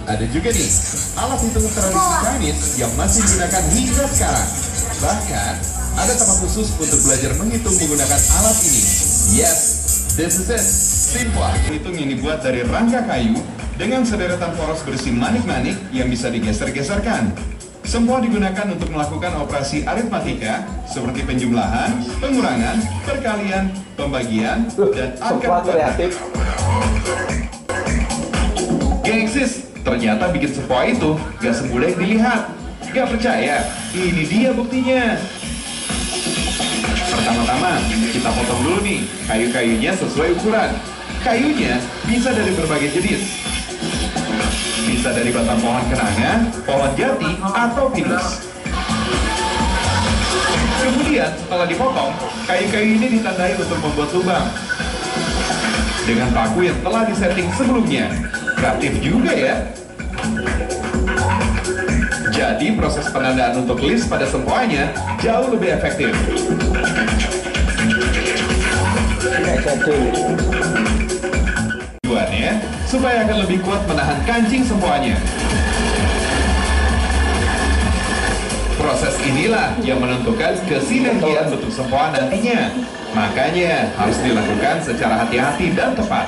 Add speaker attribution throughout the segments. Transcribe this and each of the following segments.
Speaker 1: Ada juga nih alat hitung tradisi Chinese yang masih digunakan hingga sekarang. Bahkan ada tempat khusus untuk belajar menghitung menggunakan alat ini. Yes, this is it. Simple hitung yang dibuat dari rangka kayu dengan sederetan poros berisi manik-manik yang bisa digeser-geserkan. Semua digunakan untuk melakukan operasi aritmatika seperti penjumlahan, pengurangan, perkalian, pembagian, dan angka kreatif. Gengsis, ternyata bikin sempoa itu gak semudah yang dilihat. Gak percaya? Ini dia buktinya. Pertama-tama, kita potong dulu nih kayu-kayunya sesuai ukuran. Kayunya bisa dari berbagai jenis. Bisa dari batang pohon kenanga, pohon jati, atau pinus. Kemudian setelah dipotong, kayu-kayu ini ditandai untuk membuat lubang dengan paku yang telah disetting sebelumnya. Kreatif juga ya. Jadi proses penandaan untuk list pada sempoanya jauh lebih efektif. Tujuannya supaya akan lebih kuat menahan kancing sempoanya. Proses inilah yang menentukan kesinergian bentuk sempoa nantinya. Makanya harus dilakukan secara hati-hati dan tepat.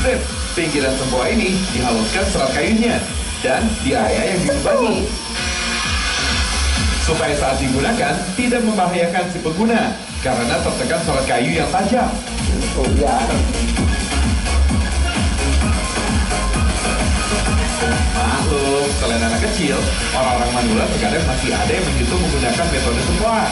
Speaker 1: Sip, pinggiran sempoa ini dihaluskan serat kayunya dan di area yang dilubangi supaya saat digunakan tidak membahayakan si pengguna karena tertekan serat kayu yang tajam. Oh ya. Maklum, selain anak kecil, orang-orang manula terkadang masih ada yang menghitung menggunakan metode sempoa.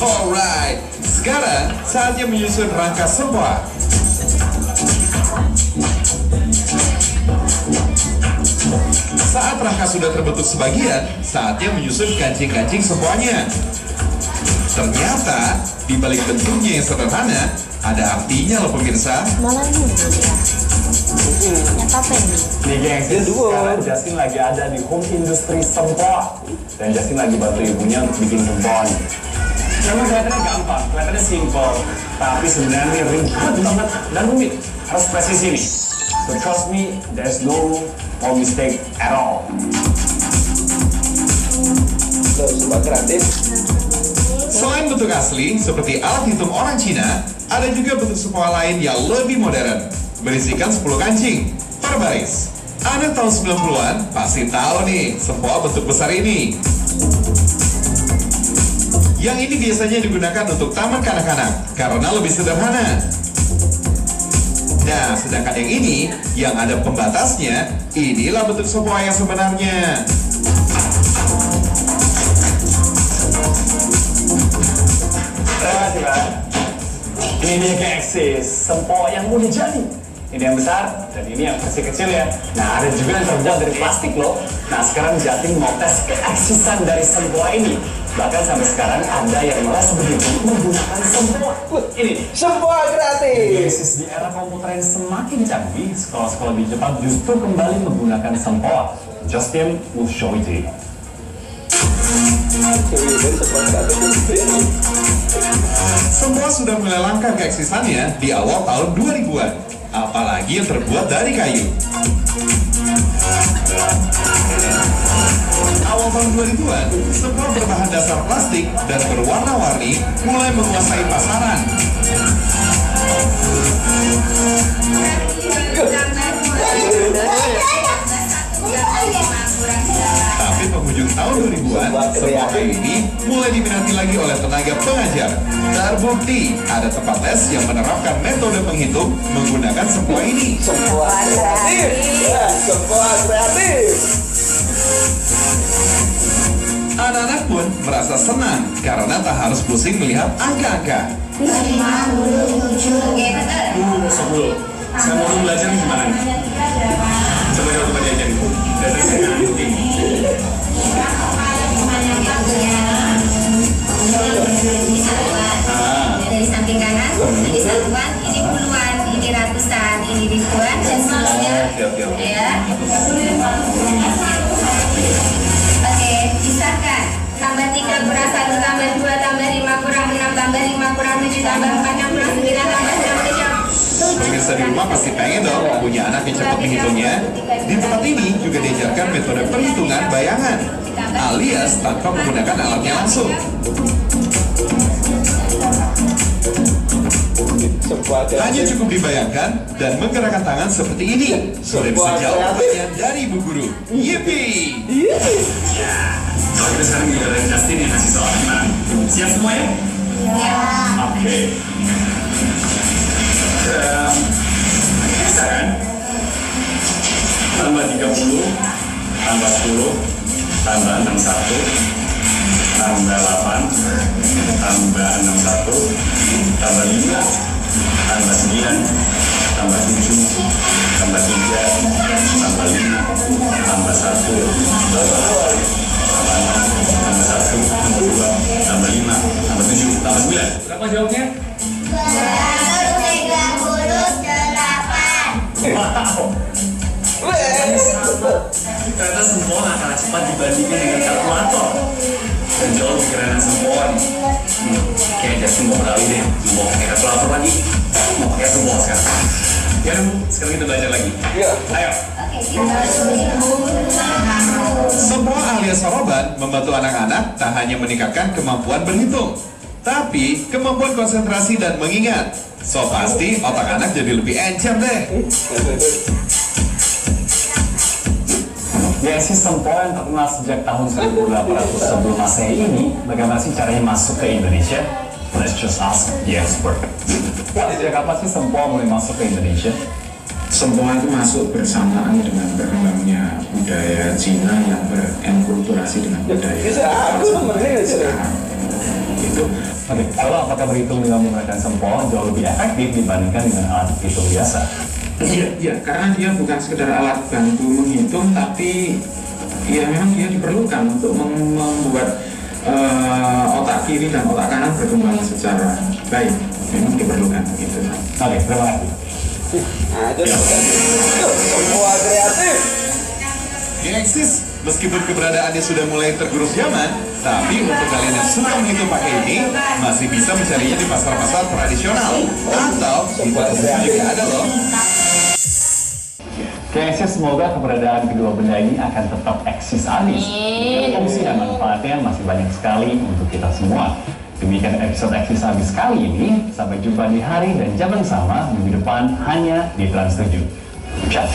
Speaker 1: Alright, sekarang saatnya menyusun rangka sempoa. Saat rangka sudah terbentuk sebagian, saatnya menyusun kancing-kancing sempoanya. Ternyata, di balik bentuknya yang sederhana, ada artinya loh pemirsa.
Speaker 2: Malah ini ya. Apa ini?
Speaker 3: Nih gengsis, sekarang Justin lagi ada di home industry sempoa. Dan Justin lagi bantu ibunya untuk bikin sempoa nih. Memang kelihatannya gampang, kelihatannya simple. Tapi sebenarnya ribet banget dan rumit. Harus presisi nih. So trust me, there's no mistake at all.
Speaker 4: Semua kreatif.
Speaker 1: Selain bentuk asli, seperti alat hitung orang Cina, ada juga bentuk sempoa lain yang lebih modern, berisikan 10 kancing, per baris. Anak tahun 90-an pasti tahu nih, sempoa bentuk besar ini. Yang ini biasanya digunakan untuk taman kanak-kanak, karena lebih sederhana. Nah, sedangkan yang ini, yang ada pembatasnya, inilah bentuk sempoa yang sebenarnya.
Speaker 3: Ini dia gengsis, sempoa yang udah jadi. Ini yang besar dan ini yang versi kecil ya. Nah, ada juga yang terbuat dari plastik loh. Nah, sekarang Jatim mau tes keeksisan dari sempoa ini. Bahkan sampai sekarang ada yang les begitu menggunakan sempoa. Ini
Speaker 4: Sempoa kreatif.
Speaker 3: gengsis di era komputer yang semakin canggih, sekolah-sekolah di Jepang justru kembali menggunakan sempoa. Justin will show it to you.
Speaker 1: Semua sudah mulai langka keeksisannya di awal tahun 2000-an, apalagi yang terbuat dari kayu. Awal tahun 2000-an, semua berbahan dasar plastik dan berwarna-warni mulai menguasai pasaran. Tapi penghujung tahun 2000-an, semua kayu ini mulai diminati lagi oleh tenaga pengajar. Terbukti ada tempat les yang menerapkan metode menghitung menggunakan sempoa ini.
Speaker 4: Sempoa kreatif. Ya, sempoa kreatif.
Speaker 1: Anak-anak pun merasa senang karena tak harus pusing melihat angka-angka.
Speaker 3: 10. Saya mau belajar nih gimana nih? Coba diajarin.
Speaker 2: Dari samping kanan, ini satuan, ini puluhan, ini ratusan, ini ribuan, dan seterusnya. Ya.
Speaker 1: pasti pengen dong punya anak yang cepat menghitungnya. Di tempat ini juga diajarkan metode perhitungan bayangan, alias tanpa menggunakan alatnya langsung. Hanya cukup dibayangkan dan menggerakkan tangan seperti ini. Sudah bisa jawab pertanyaan dari Bu Guru. Yippee!
Speaker 3: Kalau kita sekarang giliran Justin yang ngasih soal gimana? Siap semua ya? Oke. Bisa kan? Tambah 30, tambah 10, tambah 61, tambah 8, tambah 61, tambah 5, tambah 9, tambah 7, tambah 3, tambah 5, tambah 1, tambah 6, tambah 1, tambah 2, tambah 5, tambah 7, tambah 9. Berapa jawabnya?
Speaker 2: 238.
Speaker 3: Wow. Ternyata sempoan akan cepat dibandingkan dengan kalkulator. Dan jauh pikiran sempoan. Kayak Justin mau beralih deh, mau pakai kalkulator lagi, mau pakai sempoan sekarang. Ya, sekarang kita belajar lagi. Ayo.
Speaker 1: Sempoa alias soroban membantu anak-anak tak hanya meningkatkan kemampuan berhitung, tapi kemampuan konsentrasi dan mengingat. So pasti otak anak jadi lebih encer deh.
Speaker 3: Ya, sistem sempoa yang terkenal sejak tahun 1800 sebelum Masehi ini, bagaimana sih caranya masuk ke Indonesia? Let's just ask the expert. Sejak kapan sih sempoa mulai masuk ke Indonesia?
Speaker 5: Sempoa itu masuk bersamaan dengan berkembangnya budaya Cina yang berenkulturasi dengan budaya itu.
Speaker 3: Oke, kalau apakah berhitung dengan menggunakan sempoa jauh lebih efektif dibandingkan dengan alat hitung biasa?
Speaker 5: Iya, karena dia bukan sekedar alat bantu menghitung, tapi ya memang dia diperlukan untuk membuat otak kiri dan otak kanan berkembang secara baik. Memang diperlukan gitu.
Speaker 3: Oke, terima kasih.
Speaker 4: Nah, itu semua kreatif.
Speaker 1: Gengsis, meskipun keberadaannya sudah mulai tergerus zaman, tapi untuk kalian yang suka menghitung pakai ini, masih bisa mencarinya di pasar-pasar tradisional atau di toko-toko juga ada loh.
Speaker 3: Kayaknya semoga keberadaan kedua benda ini akan tetap eksis abis. Fungsi dan manfaatnya masih banyak sekali untuk kita semua. Demikian episode eksis abis kali ini. Sampai jumpa di hari dan jam yang sama minggu depan hanya di Trans 7. Ciao.